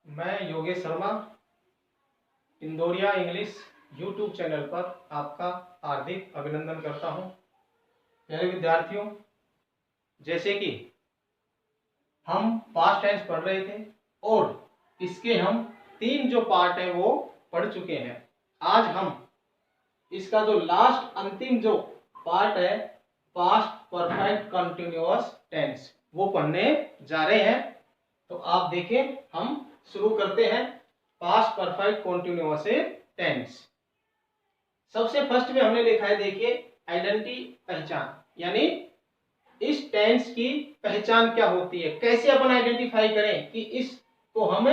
मैं Yogesh Sharma Indoria English YouTube channel पर आपका हार्दिक अभिनंदन करता हूं। प्यारे विद्यार्थियों, जैसे कि हम पास्ट टेंस पढ़ रहे थे और इसके हम 3 जो पार्ट है वो पढ़ चुके हैं। आज हम इसका जो लास्ट अंतिम जो पार्ट है पास्ट परफेक्ट कंटिन्यूअस टेंस वो पढ़ने जा रहे हैं। तो आप देखें, हम शुरू करते हैं पास्ट परफेक्ट कंटिन्यूअस टेंस। सबसे फर्स्ट में हमने लिखा है, देखिए, आइडेंटिटी, पहचान, यानी इस टेंस की पहचान क्या होती है, कैसे अपन आइडेंटिफाई करें कि इसको हम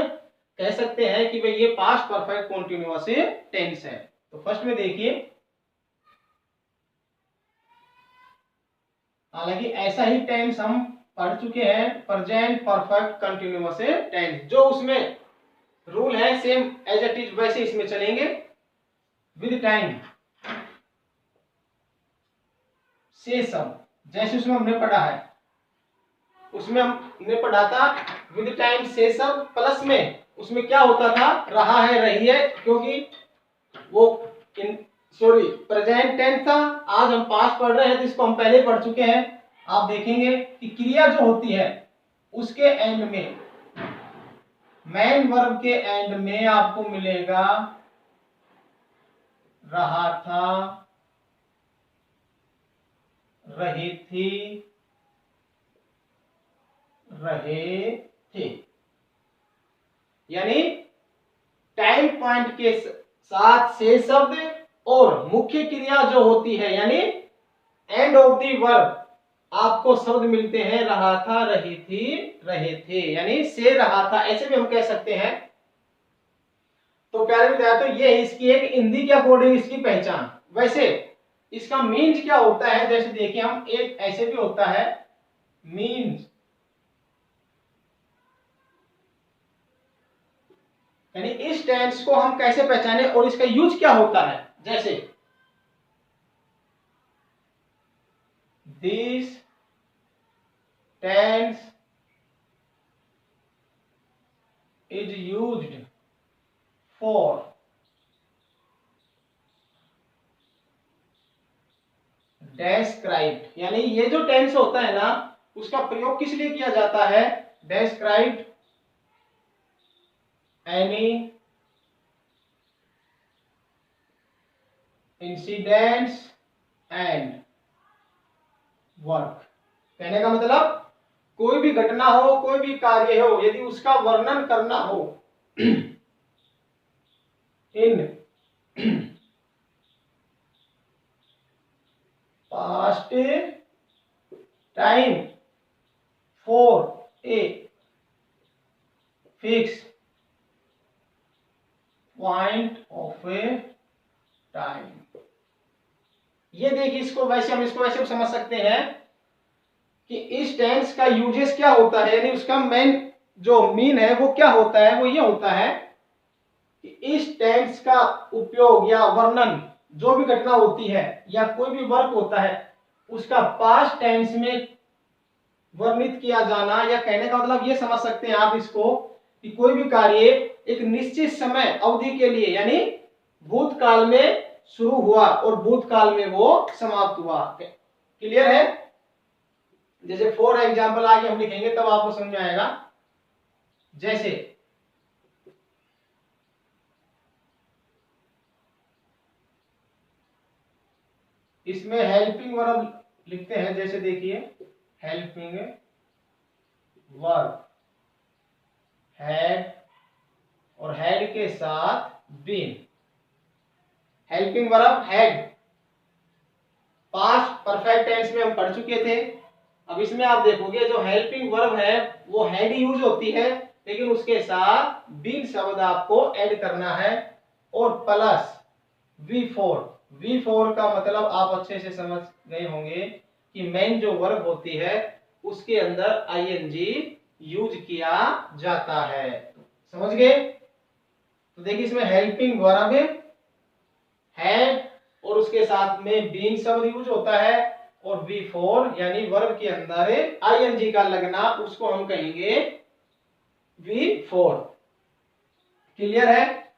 कह सकते हैं कि भाई ये पास्ट परफेक्ट कंटिन्यूअस टेंस है। तो फर्स्ट में देखिए, हालांकि ऐसा ही टेंस हम पढ़ चुके हैं, प्रेजेंट परफेक्ट कंटिन्यूअस टेंस। जो उसमें रूल है सेम एज इट इज वैसे इसमें चलेंगे। विद टाइम, से सब, जैसे उसमें हमने पढ़ा है, उसमें हमने पढ़ा था विद टाइम से सब प्लस में उसमें क्या होता था, रहा है, रही है, क्योंकि वो प्रेजेंट टेंस था। आज हम पास्ट पढ़ रहे हैं तो इसको हम पहले पढ़ चुके हैं। आप देखेंगे कि क्रिया जो होती है उसके एंड में, मेन वर्ब के एंड में आपको मिलेगा रहा था, रही थी, रहे थे। यानी टाइम पॉइंट के साथ से शब्द और मुख्य क्रिया जो होती है यानी एंड ऑफ दी वर्ब आपको शब्द मिलते हैं रहा था, रही थी, रहे थे, यानी से रहा था, ऐसे भी हम कह सकते हैं। तो प्यारे विद्यार्थियों, तो ये इसकी एक हिंदी के अकॉर्डिंग इसकी पहचान। वैसे इसका मीन्स क्या होता है, जैसे देखिए, हम एक ऐसे भी होता है मीन्स, यानी इस टेंस को हम कैसे पहचाने और इसका यूज क्या होता है। जैसे this tense is used for describe, यानी ये जो टेंस होता है ना उसका प्रयोग किस लिए किया जाता है, describe any incidents and work. कहने का मतलब कोई भी घटना हो, कोई भी कार्य हो, यदि उसका वर्णन करना हो in past time for a fix point of A time. ये देखिए, इसको वैसे हम समझ सकते हैं कि इस टेंस का यूजेस क्या होता है, यानी उसका मेन जो मीन है वो क्या होता है, वो ये होता है कि इस टेंस का उपयोग या वर्णन जो भी घटना होती है या कोई भी वर्क होता है उसका पास्ट टेंस में वर्णित किया जाना, या कहने का मतलब ये समझ सकते हैं आप इसको कि कोई भी कार्य एक निश्चित समय अवधि के लिए यानी भूतकाल में शुरू हुआ और भूतकाल में वो समाप्त हुआ। क्लियर है? जैसे फॉर एग्जाम्पल आगे हम लिखेंगे तब आपको समझ में आएगा। जैसे इसमें हेल्पिंग वर्ब लिखते हैं, जैसे देखिए, हेल्पिंग वर्ब हैड और हैड के साथ been. Helping verb had past perfect tense में हम पढ़ चुके थे। अब इसमें आप देखोगे जो हेल्पिंग वर्ब है वो हैड यूज होती है, लेकिन उसके साथ बीन शब्द आपको ऐड करना है और प्लस V4 का मतलब आप अच्छे से समझ गए होंगे कि मेन जो वर्ब होती है उसके अंदर ING यूज किया जाता है। समझ गए? तो देखिए, इसमें हेल्पिंग वर्ब हैड और उसके साथ में बीन शब्द यूज होता है और V4 यानी वर्ब के अंदर ING का लगना, उसको हम कहेंगे V4। क्लियर है।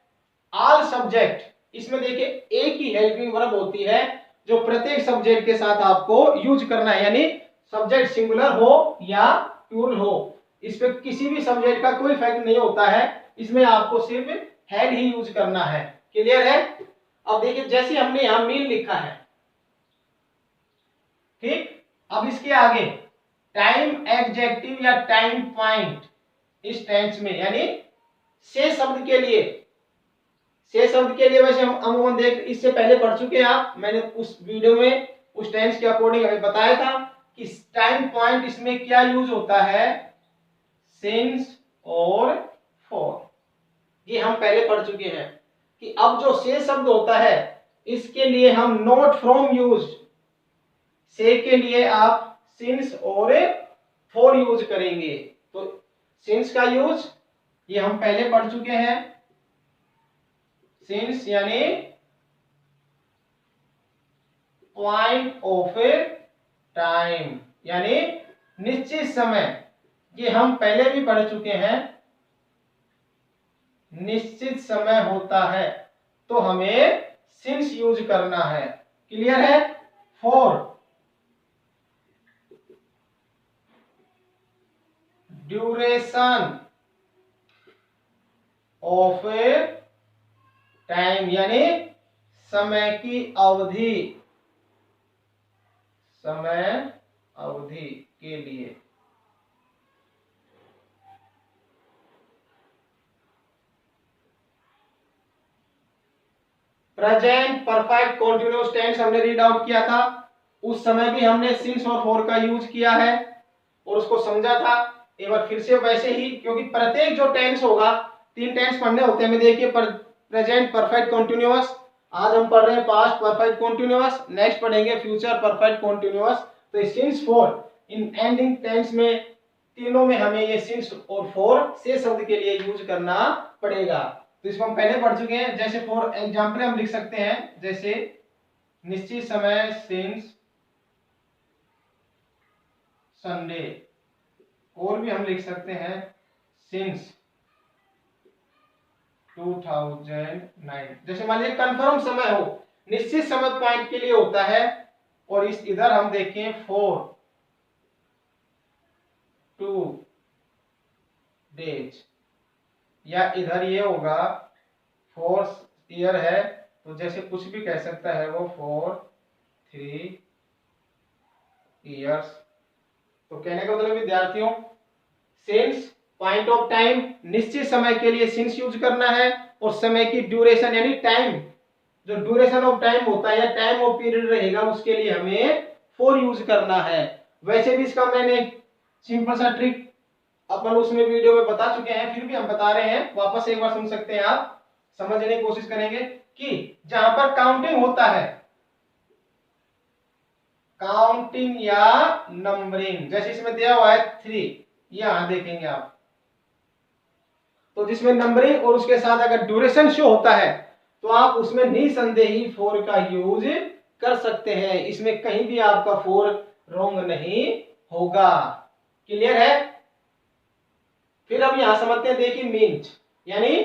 ऑल सब्जेक्ट, इसमें देखिए एक ही हेल्पिंग वर्ब होती है जो प्रत्येक सब्जेक्ट के साथ आपको यूज करना है, यानी सब्जेक्ट सिंगुलर हो या प्लूरल हो, इस पे किसी भी सब्जेक्ट का कोई इफेक्ट नहीं होता है, इसमें आपको सिर्फ हैड ही यूज करना है। क्लियर है। अब देखिए जैसे हमने यहां मील लिखा है, ठीक, अब इसके आगे टाइम एडजेक्टिव या टाइम पॉइंट इस टेंस में, यानी से शब्द के लिए, से शब्द के लिए वैसे हम अमूमन देख इससे पहले पढ़ चुके हैं आप, मैंने उस वीडियो में उस टेंस के अकॉर्डिंग हमें बताया था कि टाइम पॉइंट इसमें क्या यूज होता है, सिंस और फॉर, ये हम पहले पढ़ चुके हैं कि अब जो से शब्द होता है इसके लिए हम नॉट फ्रॉम यूज, से के लिए आप सिंस और फॉर यूज करेंगे। तो सिंस का यूज ये हम पहले पढ़ चुके हैं, सिंस यानी पॉइंट ऑफ टाइम, यानी निश्चित समय, ये हम पहले भी पढ़ चुके हैं, निश्चित समय होता है तो हमें सिंस यूज करना है। क्लियर है। फॉर ड्यूरेशन ऑफ टाइम, यानी समय की अवधि, समय अवधि के लिए। प्रेजेंट परफेक्ट कॉन्टिन्यूअस टेंस हमने रीड आउट किया था, उस समय भी हमने सिंस और फॉर का यूज किया है और उसको समझा था। एक बार फिर से वैसे ही, क्योंकि प्रत्येक जो टेंस होगा, 3 टेंस पढ़ने होते हैं, देखिए प्रेजेंट परफेक्ट कॉन्टिन्यूअस, आज हम पढ़ रहे हैं पास्ट परफेक्ट कॉन्टिन्यूअस, नेक्स्ट पढ़ेंगे फ्यूचर परफेक्ट कॉन्टिन्यूअस। तो since for in ending tense में तीनों में हमें ये सिंस और फॉर से शब्द के लिए यूज करना पड़ेगा। तो इसको हम पहले पढ़ चुके हैं। जैसे फॉर एग्जाम्पल हम लिख सकते हैं, जैसे निश्चित समय सिंस संडे, और भी हम लिख सकते हैं सिंस 2009। जैसे मान लीजिए कंफर्म समय हो, निश्चित समय पॉइंट के लिए होता है, और इस इधर हम देखें 4 days, या इधर ये होगा 4 ईयर है, तो जैसे कुछ भी कह सकता है वो 3 years। तो कहने का मतलब विद्यार्थियों, सिंस पॉइंट ऑफ टाइम, निश्चित समय के लिए सिंस यूज करना है, और समय की ड्यूरेशन यानी टाइम, जो ड्यूरेशन ऑफ टाइम होता है या टाइम ऑफ पीरियड रहेगा, उसके लिए हमें फॉर यूज करना है। वैसे भी इसका मैंने सिंपल सा ट्रिक अपन उसमें वीडियो में बता चुके हैं, फिर भी हम बता रहे हैं, वापस एक बार सुन सकते हैं आप, समझने की कोशिश करेंगे कि जहां पर काउंटिंग होता है, काउंटिंग या नंबरिंग, जैसे इसमें दिया हुआ है 3, यहां देखेंगे आप, तो जिसमें नंबरिंग और उसके साथ अगर ड्यूरेशन शो होता है तो आप उसमें निसंदेही फॉर का यूज कर सकते हैं, इसमें कहीं भी आपका फॉर रॉन्ग नहीं होगा। क्लियर है। फिर अब यहां समझते हैं, देखिए मीन्स यानी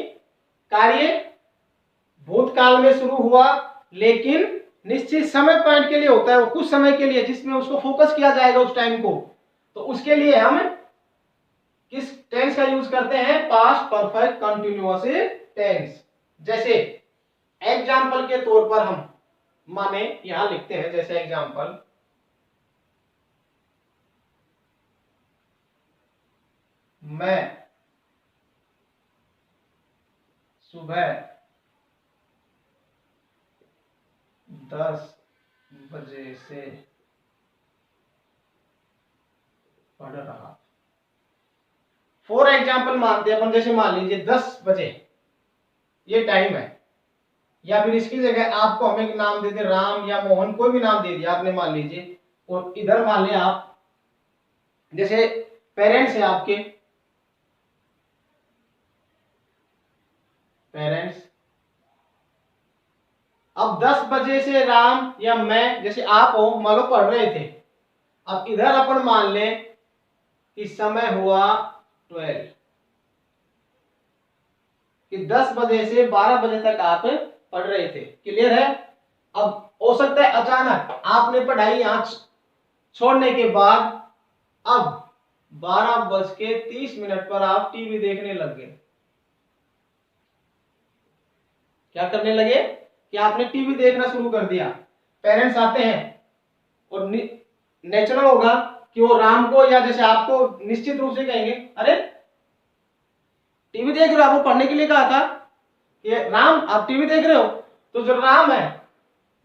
कार्य भूतकाल में शुरू हुआ, लेकिन निश्चित समय पॉइंट के लिए होता है, वो कुछ समय के लिए जिसमें उसको फोकस किया जाएगा उस टाइम को, तो उसके लिए हम किस टेंस का यूज करते हैं, पास्ट परफेक्ट कंटिन्यूअस टेंस। जैसे एग्जाम्पल के तौर पर हम माने यहां लिखते हैं, जैसे एग्जाम्पल, मैं सुबह 10 बजे से पढ़ रहा। फॉर एग्जाम्पल मानते हैं अपन, जैसे मान लीजिए 10 बजे ये टाइम है, या फिर इसकी जगह आपको हमें एक नाम दे दे, राम या मोहन, कोई भी नाम दे दिया आपने मान लीजिए, और इधर मान लिया आप जैसे पेरेंट्स है आपके, पेरेंट्स, अब 10 बजे से राम या मैं, जैसे आप हो मान लो पढ़ रहे थे, अब इधर अपन मान लें कि समय हुआ 12, कि 10 बजे से 12 बजे तक आप पढ़ रहे थे। क्लियर है। अब हो सकता है अचानक आपने पढ़ाई यहाँ छोड़ने के बाद अब 12:30 पर आप टीवी देखने लग गए। क्या करने लगे कि आपने टीवी देखना शुरू कर दिया। पेरेंट्स आते हैं और नेचुरल होगा कि वो राम को या जैसे आपको निश्चित रूप से कहेंगे, अरे टीवी देख रहे हो, आपको पढ़ने के लिए कहा था, ये राम आप टीवी देख रहे हो। तो जो राम है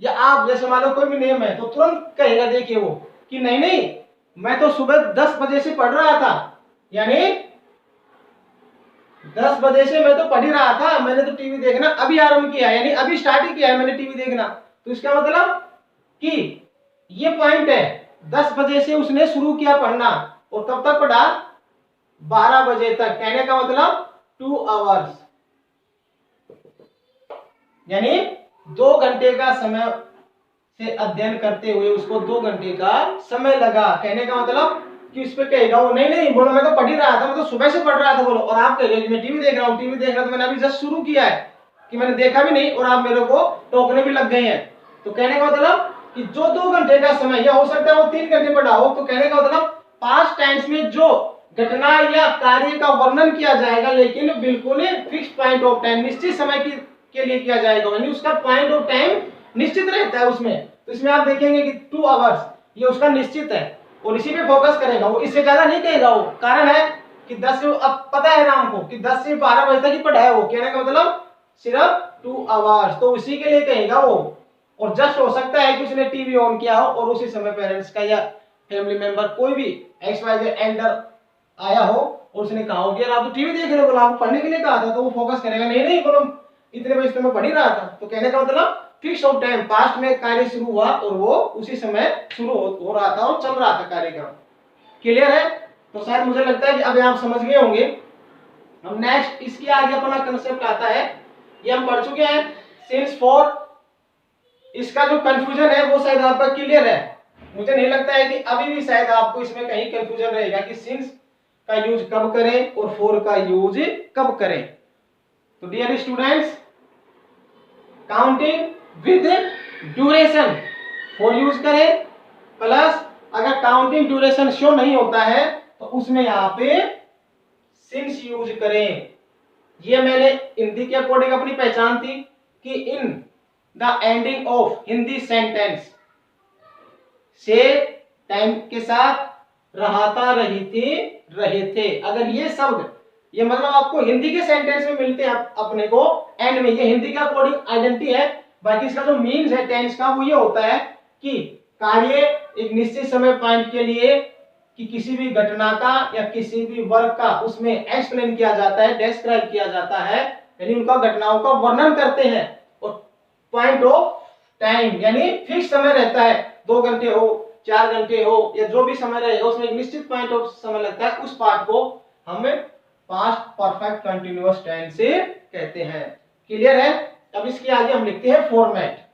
या आप जैसे मान लो कोई भी नेम है तो तुरंत कहेगा देखिए वो कि नहीं नहीं मैं तो सुबह 10 बजे से पढ़ रहा था, यानी 10 बजे से मैं तो पढ़ ही रहा था, मैंने तो टीवी देखना अभी आरंभ किया, यानी अभी स्टार्ट ही किया है मैंने टीवी देखना। तो इसका मतलब कि ये पॉइंट है 10 बजे से उसने शुरू किया पढ़ना और कब तक पढ़ा 12 बजे तक। कहने का मतलब 2 आवर्स, यानी 2 घंटे का समय से अध्ययन करते हुए उसको 2 घंटे का समय लगा। कहने का मतलब कि उस पे कहेगा वो नहीं नहीं बोलो मैं तो पढ़ ही रहा था, मैं तो सुबह से पढ़ रहा था बोलो, और आप कहेंगे मैं टीवी देख रहा हूँ, टीवी देख रहा तो मैंने अभी जस्ट शुरू किया है कि मैंने देखा भी नहीं और आप मेरे को टोकने भी लग गए हैं। तो कहने का मतलब कि जो 2 घंटे का समय या हो सकता है वो 3 घंटे पढ़ा हो, तो कहने का मतलब पास्ट टेंस में जो घटना या कार्य का वर्णन किया जाएगा लेकिन बिल्कुल फिक्स पॉइंट ऑफ टाइम निश्चित समय के लिए किया जाएगा, यानी उसका पॉइंट ऑफ टाइम निश्चित रहता है उसमें। तो इसमें आप देखेंगे कि 2 आवर्स ये उसका निश्चित है और इसी पे फोकस करेगा, वो इससे ज्यादा नहीं कहेगा। वो कारण है कि 10 से अब पता है राम को कि 10 से 12 बजे तक ही पढ़ा है वो, कहने का मतलब सिर्फ 2 आवर्स, तो उसी के लिए कहेगा वो। और जस्ट हो सकता है कि उसने टीवी ऑन किया हो और उसी समय पेरेंट्स का या फैमिली मेंबर कोई भी XYZ एल्डर आया हो और उसने कहा हो कि यार आप तो टीवी देख रहे हो, बोला आपको पढ़ने के लिए कहा था, तो वो फोकस करेगा नहीं नहीं बोलो इतने बजे तो मैं पढ़ ही रहा था। तो कहने का मतलब फिक्स ऑफ टाइम पास्ट में कार्य शुरू हुआ और वो उसी समय शुरू हो रहा था और चल रहा था कार्यक्रम। क्लियर है। तो शायद मुझे लगता है कि अभी आप समझ गए होंगे। हम नेक्स्ट इसके आगे अपना कंसेप्ट आता है, ये हम पढ़ चुके हैं सिंस फॉर। इसका जो कंफ्यूजन है वो शायद आपका क्लियर है। मुझे नहीं लगता है कि अभी भी शायद आपको इसमें कहीं कंफ्यूजन रहेगा कि सिंस का यूज कब करें और फॉर का यूज कब करें। तो dear students, counting with duration for use करें, प्लस अगर काउंटिंग ड्यूरेशन शो नहीं होता है तो उसमें यहां पे सिंस यूज करें। ये मैंने हिंदी के अकॉर्डिंग अपनी पहचान थी कि in the ending of Hindi sentence से टाइम के साथ रहाता रही थी रहे थे। अगर ये शब्द ये मतलब आपको हिंदी के सेंटेंस में मिलते हैं अपने को एंड में, ये हिंदी का अकॉर्डिंग आइडेंटिटी है। बाकी इसका जो मीन्स है टेंस का वो ये होता है कि कार्य एक निश्चित समय पॉइंट के लिए कि किसी भी घटना का या किसी भी वर्क का उसमें एक्सप्लेन किया जाता है, डिस्क्राइब किया जाता है, यानी उनका घटनाओं का वर्णन करते हैं। और पॉइंट ऑफ टाइम यानी फिक्स समय रहता है, 2 घंटे हो 4 घंटे हो या जो भी समय रहेगा उसमें एक निश्चित पॉइंट ऑफ समय लगता है। उस पार्ट को हमें पास्ट परफेक्ट कंटिन्यूअस टेंस से कहते हैं। क्लियर है। अब इसके आगे हम लिखते हैं फॉर्मेट।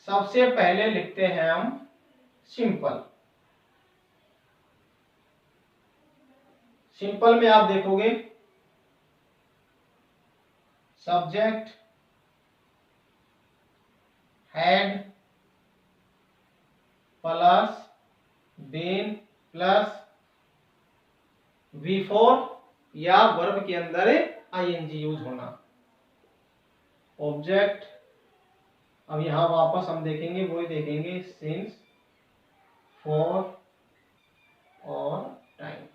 सबसे पहले लिखते हैं हम सिंपल। सिंपल में आप देखोगे subject had plus been plus V4 या वर्ब के अंदर ING यूज होना। ऑब्जेक्ट अब यहां वापस हम देखेंगे वही देखेंगे सिंस फॉर और टाइम।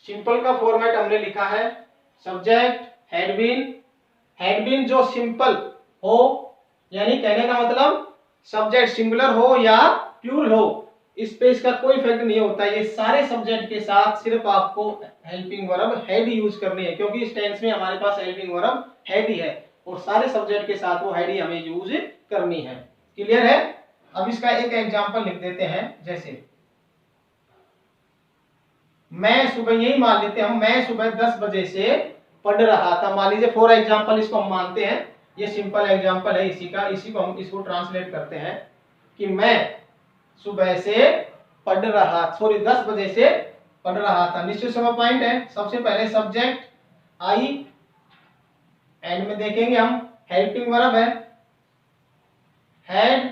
सिंपल का फॉर्मेट हमने लिखा है सब्जेक्ट हैड बीन जो सिंपल हो, यानी कहने का मतलब सब्जेक्ट सिंगुलर हो या प्लूरल हो, इस पे इसका कोई इफेक्ट नहीं होता। ये सारे सब्जेक्ट के साथ सिर्फ आपको हेल्पिंग वर्ब हैड यूज करनी है, क्योंकि इस टेंस में हमारे पास हेल्पिंग वर्ब हैड ही है और सारे सब्जेक्ट के साथ वो हैड ही हमें यूज करनी है। क्लियर है। अब इसका एक एग्जांपल लिख देते हैं, जैसे मैं सुबह, यही मान लेते हैं हम, मैं सुबह 10 बजे से पढ़ रहा था। मान लीजिए फॉर एग्जांपल इसको हम मानते हैं, ये सिंपल एग्जांपल है इसी का, इसी को हम इसको ट्रांसलेट करते हैं कि मैं सुबह से पढ़ रहा, सॉरी 10 बजे से पढ़ रहा था। निश्चित समय पॉइंट है। सबसे पहले सब्जेक्ट आई, एंड में देखेंगे हम हेल्पिंग वर्ब है, हैड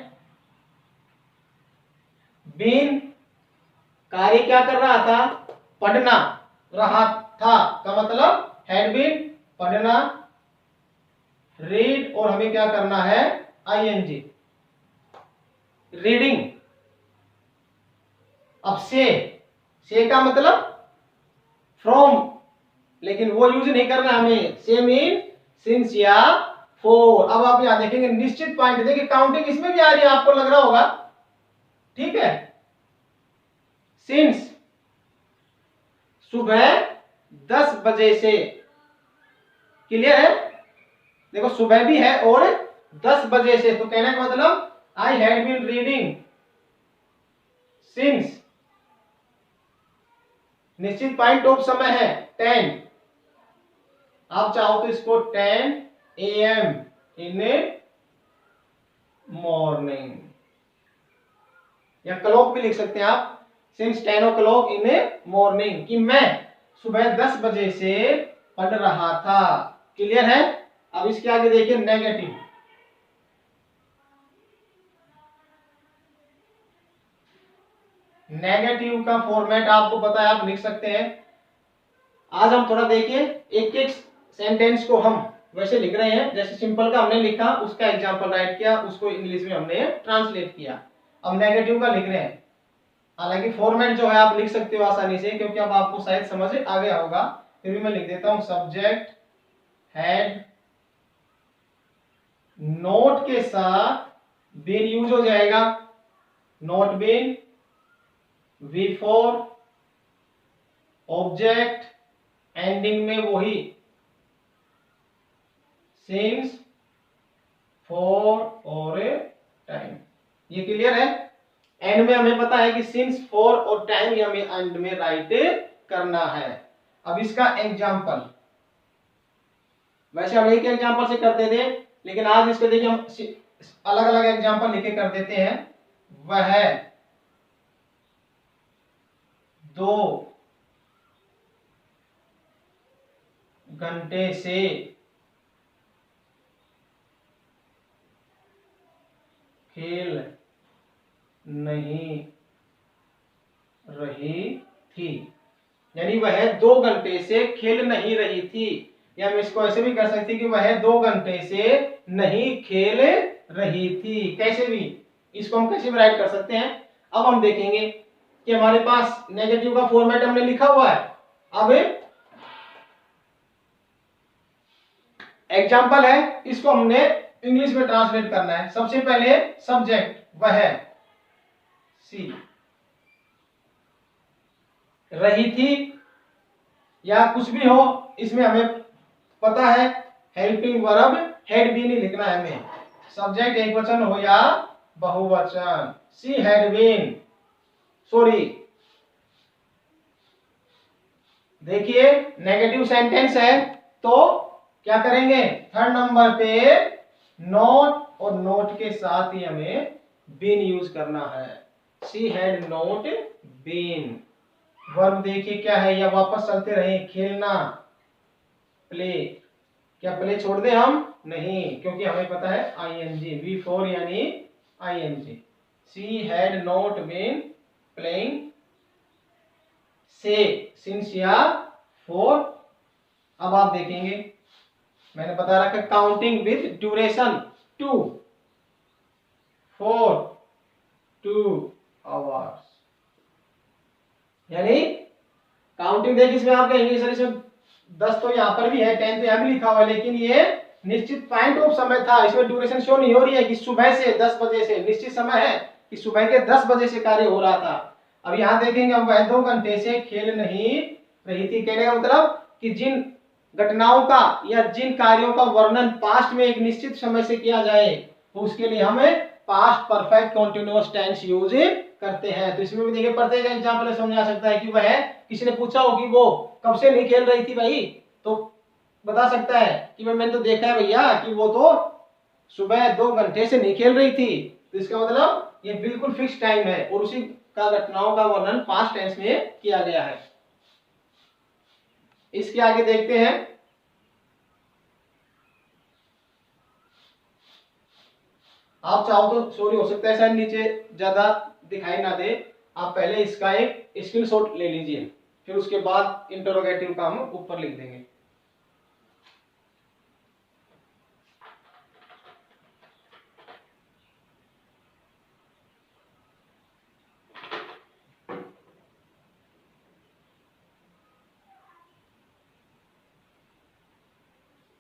बीन, कार्य क्या कर रहा था, पढ़ना रहा था का मतलब हैड बीन पढ़ना, रीड और हमें क्या करना है आईएनजी रीडिंग। अब से का मतलब फ्रॉम, लेकिन वो यूज नहीं करना हमें, से मीन सिंस या फॉर। अब आप यहां देखेंगे निश्चित पॉइंट, देखिए काउंटिंग इसमें भी आ रही है, आपको लग रहा होगा, ठीक है। सिंस सुबह 10 बजे से, क्लियर है। देखो सुबह भी है और 10 बजे से, तो कहने का मतलब I had been reading since, निश्चित पॉइंट ऑफ समय है 10, आप चाहो तो इसको 10 AM इन मॉर्निंग, या क्लॉक भी लिख सकते हैं आप, सिंस 10 o'clock इन मॉर्निंग, कि मैं सुबह 10 बजे से पढ़ रहा था। क्लियर है। अब इसके आगे देखिए नेगेटिव, नेगेटिव का फॉर्मेट आपको पता है, आप लिख सकते हैं। आज हम थोड़ा देखिए, एक एक सेंटेंस को हम वैसे लिख रहे हैं, जैसे सिंपल का हमने लिखा, उसका एग्जांपल राइट किया, उसको इंग्लिश में हमने ट्रांसलेट किया। अब नेगेटिव का लिख रहे हैं, हालांकि फॉर्मेट जो है आप लिख सकते हो आसानी से, क्योंकि अब आपको शायद समझ आ गया होगा, फिर भी मैं लिख देता हूं। सब्जेक्ट हैड, नोट के साथ बीन यूज हो जाएगा, not been, V4, object ending में वही सिंस, फॉर और टाइम। ये क्लियर है। एंड में हमें पता है कि सिंस, फॉर और टाइम ये हमें एंड में राइट करना है। अब इसका एग्जांपल, वैसे हम एक एग्जांपल से करते थे, लेकिन आज इसको देखिए हम अलग अलग एग्जांपल लिखे कर देते हैं। वह 2 घंटे से खेल नहीं रही थी, यानी वह 2 घंटे से खेल नहीं रही थी, या हम इसको ऐसे भी कर सकते कि वह 2 घंटे से नहीं खेल रही थी। कैसे भी इसको हम कैसे भी राइट कर सकते हैं। अब हम देखेंगे कि हमारे पास नेगेटिव का फॉर्मेट हमने लिखा हुआ है। अब एग्जाम्पल है, इसको हमने इंग्लिश में ट्रांसलेट करना है। सबसे पहले सब्जेक्ट वह सी, रही थी या कुछ भी हो, इसमें हमें पता है हेल्पिंग वर्ब हैड बीन ही लिखना है हमें। सब्जेक्ट एक वचन हो या बहुवचन, सी हैड बीन, सॉरी देखिए नेगेटिव सेंटेंस है, तो क्या करेंगे, थर्ड नंबर पे नोट, और नोट के साथ ही हमें बीन यूज करना है। She had not been. Verb देखिए क्या है, या वापस चलते रहे, खेलना, प्ले, क्या प्ले छोड़ दे हम, नहीं, क्योंकि हमें पता है आईएनजी, V4 यानी ING. She had not been playing, से सिंस या फॉर। अब आप देखेंगे मैंने बता रखा counting with duration 2 for 2 hours, यानी काउंटिंग देखिए इसमें आपका इंग्लिश इसमें 10 तो यहाँ पर भी है, 10 तो यहाँ भी लिखा हुआ है, लेकिन ये निश्चित पॉइंट ऑफ समय था, इसमें ड्यूरेशन शो नहीं हो रही है कि सुबह से 10 बजे से, निश्चित समय है कि सुबह के 10 बजे से कार्य हो रहा था। अब यहाँ देखेंगे, अब वह 2 घंटे से खेल नहीं रही थी, कहने का मतलब कि जिन घटनाओं का या जिन कार्यों का वर्णन पास्ट में एक निश्चित समय से किया जाए, तो उसके लिए हमें past perfect continuous tense use करते हैं। तो इसमें भी देखिए प्रत्येक एग्जांपल समझा सकता है कि वह, किसी ने पूछा हो कि वो कब से नहीं खेल रही थी भाई, तो बता सकता है कि मैंने तो देखा है भैया कि वो तो सुबह 2 घंटे से नहीं खेल रही थी। तो इसका मतलब ये बिल्कुल फिक्स टाइम है, और उसी का घटनाओं का वर्णन पास्ट टेंस में किया गया है। इसके आगे देखते हैं। आप चाहो तो, सॉरी हो सकता है शायद नीचे ज्यादा दिखाई ना दे, आप पहले इसका एक स्क्रीनशॉट ले लीजिए, फिर उसके बाद इंटरोगेटिव का हम ऊपर लिख देंगे।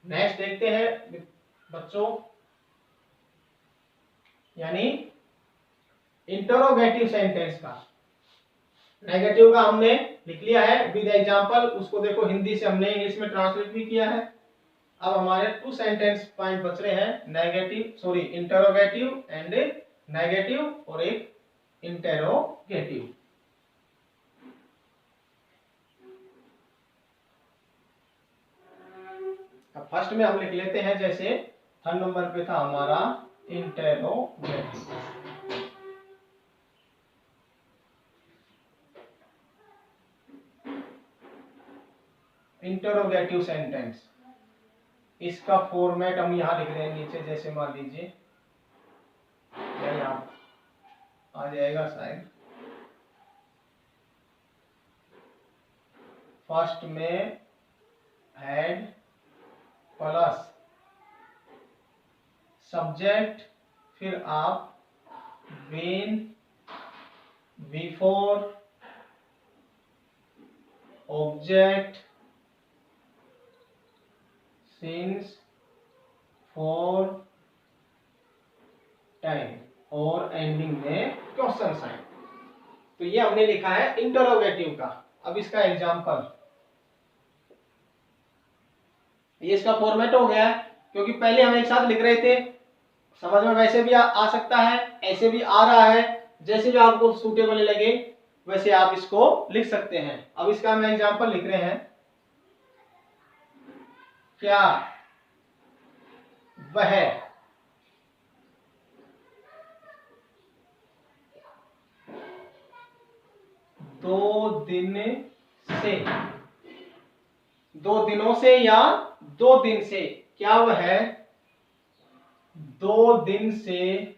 नेक्स्ट देखते हैं बच्चों, यानी इंटरोगेटिव सेंटेंस का। नेगेटिव का हमने लिख लिया है विद एग्जांपल, उसको देखो हिंदी से हमने इंग्लिश में ट्रांसलेट भी किया है। अब हमारे 2 सेंटेंस पॉइंट बच रहे हैं, negative sorry interrogative and negative, और एक इंटेरोगेटिव। अब फर्स्ट में हम लिख लेते हैं, जैसे 3rd नंबर पे था हमारा इंटेरोगेटिव। इंटरोगेटिव सेंटेंस, इसका फॉर्मेट हम यहां लिख रहे हैं नीचे, जैसे मान लीजिए यहाँ आ जाएगा शायद। फर्स्ट में हैड प्लस सब्जेक्ट, फिर आप been, before, object, since, for, time, और एंडिंग में क्वेश्चन साइन। तो ये हमने लिखा है इंटरोगेटिव का। अब इसका एग्जांपल, ये इसका फॉर्मेट हो गया है, क्योंकि पहले हम एक साथ लिख रहे थे, समझ में वैसे भी आ सकता है, ऐसे भी आ रहा है, जैसे भी आपको सूटेबल लगे वैसे आप इसको लिख सकते हैं। अब इसका हम एग्जांपल लिख रहे हैं, क्या वह 2 दिन से, 2 दिनों से या 2 दिन से, क्या वह 2 दिन से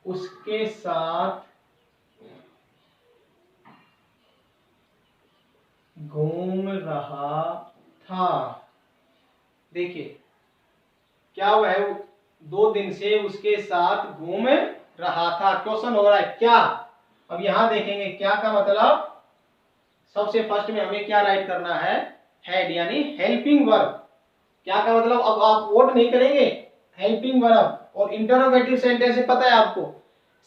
उसके साथ घूम रहा था। देखिए, क्या वह 2 दिन से उसके साथ घूम रहा था, क्वेश्चन हो रहा है क्या। अब यहां देखेंगे क्या का मतलब, सबसे फर्स्ट में हमें क्या राइट करना है, हैड, यानी हेल्पिंग वर्ब। क्या का मतलब, अब आप वोट नहीं करेंगे, हेल्पिंग वर्ब। और इंटरोगेटिव सेंटेंस से पता है आपको,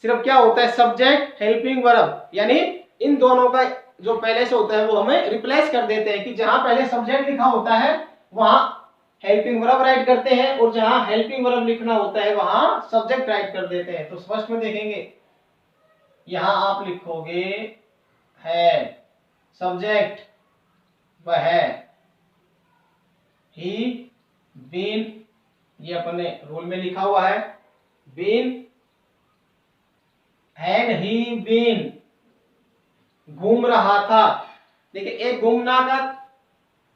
सिर्फ क्या होता है, सब्जेक्ट हेल्पिंग वर्ब, यानी इन दोनों का जो पहले से होता है वो हमें रिप्लेस कर देते हैं, कि जहां पहले सब्जेक्ट लिखा होता है वहां हेल्पिंग वर्ब राइट करते हैं, और जहां हेल्पिंग वर्ब लिखना होता है वहां सब्जेक्ट राइट कर देते हैं। तो फर्स्ट में देखेंगे, यहां आप लिखोगे है, सब्जेक्ट वह, ही, बीन, ये अपने रूल में लिखा हुआ है, बीन, हैड ही बीन, घूम रहा था। देखिए, एक घूमना का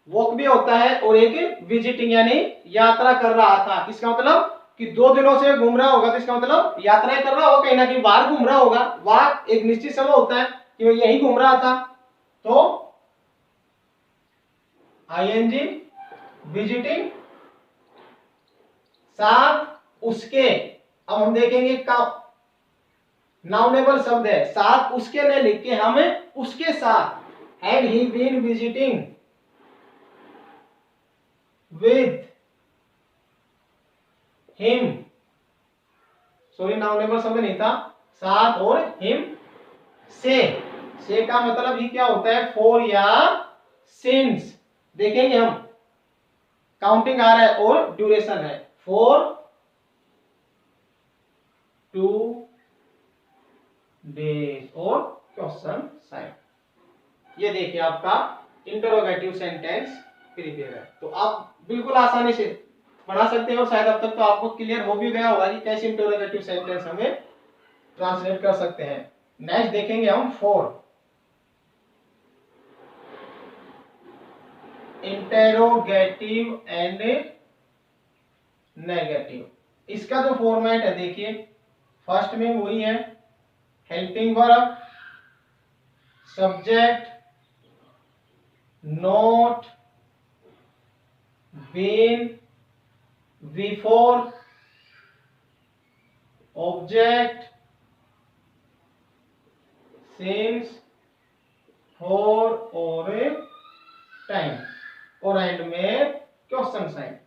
वॉक भी होता है, और एक विजिटिंग यानी यात्रा कर रहा था। इसका मतलब कि 2 दिनों से घूम रहा होगा, तो इसका मतलब यात्रा कर रहा होगा, कहीं ना कहीं बाहर घूम रहा होगा। वहां एक निश्चित समय होता है कि वो यही घूम रहा था, तो आईएनजी विजिटिंग, साथ उसके। अब हम देखेंगे का नाउनेबल शब्द है, साथ उसके ने लिख के हमें उसके साथ, had he been visiting with him, sorry knowable शब्द नहीं था, साथ और हिम से का मतलब ही क्या होता है, फॉर या सिंस। देखेंगे हम, काउंटिंग आ रहा है और ड्यूरेशन है, 4 2 डेज, और क्वेश्चन साइन। ये देखिए आपका इंटरोगेटिव सेंटेंस प्रिपेयर है। तो आप बिल्कुल आसानी से बना सकते हैं। और शायद अब तक तो आपको क्लियर हो भी गया होगा कि कैसे इंटरोगेटिव सेंटेंस हमें ट्रांसलेट कर सकते हैं। नेक्स्ट देखेंगे हम 4, इंटेरोगेटिव एंड नेगेटिव। इसका जो फॉर्मेट है देखिए, फर्स्ट में वही है, helping verb, subject, not, been, before, object, since, for और टाइम, और एंड में क्वेश्चन साइन।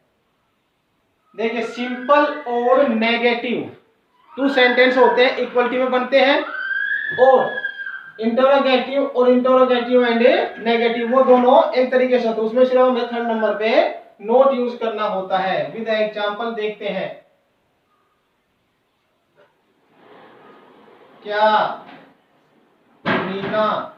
देखिए सिंपल और नेगेटिव 2 सेंटेंस होते हैं, इक्वलिटी में बनते हैं, और इंटरोगेटिव और इंटरोगेटिव एंड नेगेटिव वो दोनों एक तरीके से होते हैं। उसमें सिर्फ हमें थर्ड नंबर पे नोट यूज करना होता है। विद एग्जांपल देखते हैं। क्या मीना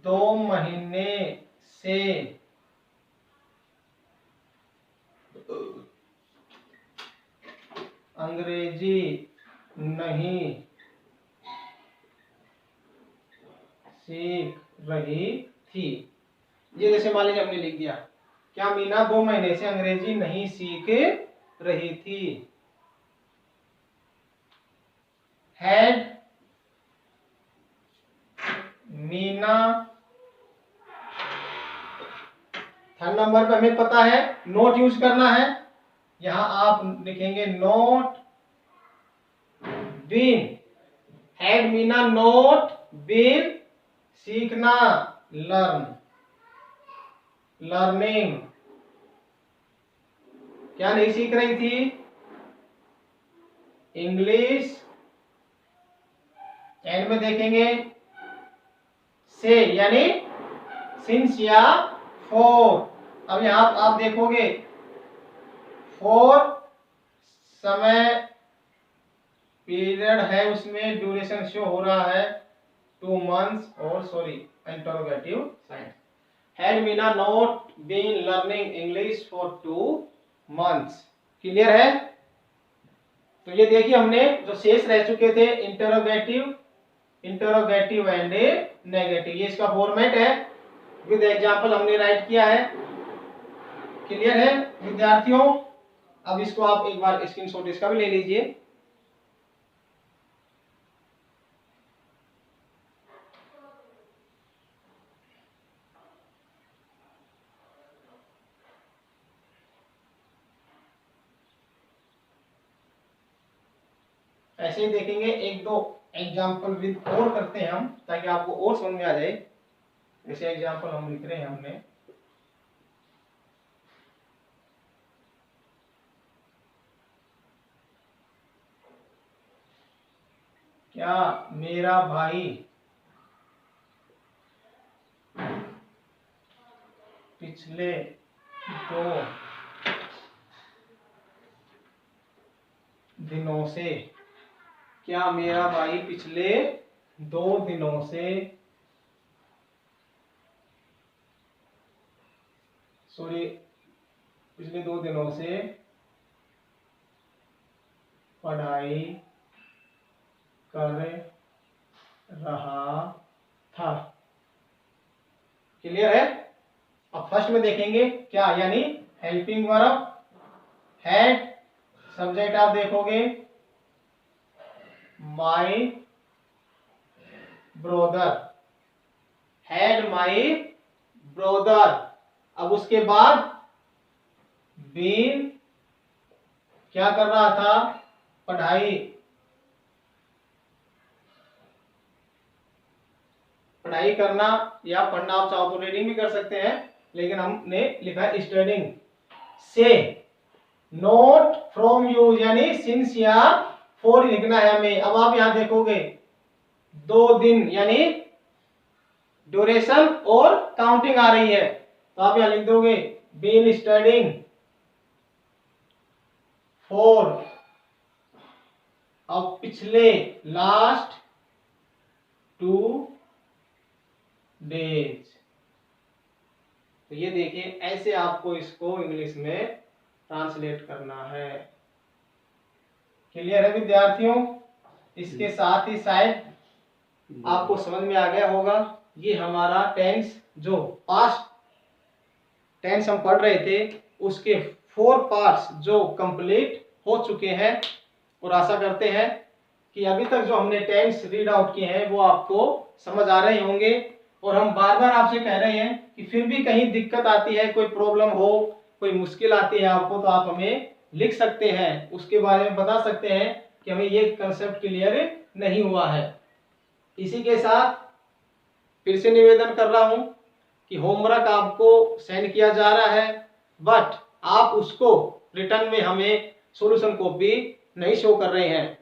दो महीने से अंग्रेजी नहीं सीख रही थी। ये जैसे मान लीजिए हमने लिख दिया, क्या मीना 2 महीने से अंग्रेजी नहीं सीख रही थी। हैड मीना, थर्ड नंबर पे हमें पता है नोट यूज करना है, यहां आप लिखेंगे not been. Had Meena not been, सीखना लर्न, लर्निंग। क्या नहीं सीख रही थी? इंग्लिश। एंड में देखेंगे से यानी सिंस या फॉर। अब यहां आप देखोगे फॉर समय पीरियड है, उसमें ड्यूरेशन शो हो रहा है 2 मंथ्स, और sorry interrogative sign. Had Meena not been learning English for 2 months. Clear है? तो ये देखिए हमने जो शेष रह चुके थे इंटरोगेटिव, इंटरोगेटिव एंड नेगेटिव, ये इसका फॉर्मेट है। विद एग्जांपल हमने राइट किया है। क्लियर है विद्यार्थियों? अब इसको आप एक बार स्क्रीनशॉट इसका भी ले लीजिए। ऐसे ही देखेंगे, एक दो एग्जाम्पल विद और करते हैं हम, ताकि आपको और समझ में आ जाए। जैसे एग्जाम्पल हम लिख रहे हैं हमने, क्या मेरा भाई पिछले 2 दिनों से, क्या मेरा भाई पिछले 2 दिनों से, सॉरी पिछले 2 दिनों से पढ़ाई कर रहा था। क्लियर है? अब फर्स्ट में देखेंगे क्या, यानी हेल्पिंग वर्ब, हैड, सब्जेक्ट आप देखोगे my brother, had my brother. अब उसके बाद बीन, क्या कर रहा था? पढ़ाई, पढ़ाई करना या पढ़ना, आप चाहो तो रीडिंग भी कर सकते हैं, लेकिन हमने लिखा है स्टडिंग। से नोट फ्रॉम यू, यानी सिंस या फॉर लिखना है हमें। अब आप यहां देखोगे 2 दिन यानी ड्यूरेशन और काउंटिंग आ रही है, तो आप यहां लिख दोगे बीन स्टडिंग फॉर। अब पिछले लास्ट 2 डेज, तो ये देखिए, ऐसे आपको इसको इंग्लिश में ट्रांसलेट करना है। क्लियर है विद्यार्थियों? इसके साथ ही शायद आपको समझ में आ गया होगा, ये हमारा टेंस, जो पास्ट टेंस हम पढ़ रहे थे, उसके 4 पार्ट्स जो कंप्लीट हो चुके हैं। और आशा करते हैं कि अभी तक जो हमने टेंस रीड आउट किए हैं वो आपको समझ आ रहे होंगे। और हम बार बार आपसे कह रहे हैं कि फिर भी कहीं दिक्कत आती है, कोई प्रॉब्लम हो, कोई मुश्किल आती है आपको, तो आप हमें लिख सकते हैं, उसके बारे में बता सकते हैं कि हमें ये कंसेप्ट क्लियर नहीं हुआ है। इसी के साथ फिर से निवेदन कर रहा हूं कि होमवर्क आपको सेंड किया जा रहा है, बट आप उसको रिटर्न में हमें सॉल्यूशन कॉपी नहीं शो कर रहे हैं।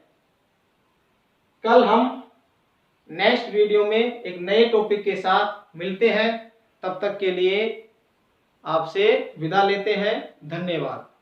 कल हम नेक्स्ट वीडियो में एक नए टॉपिक के साथ मिलते हैं। तब तक के लिए आपसे विदा लेते हैं। धन्यवाद।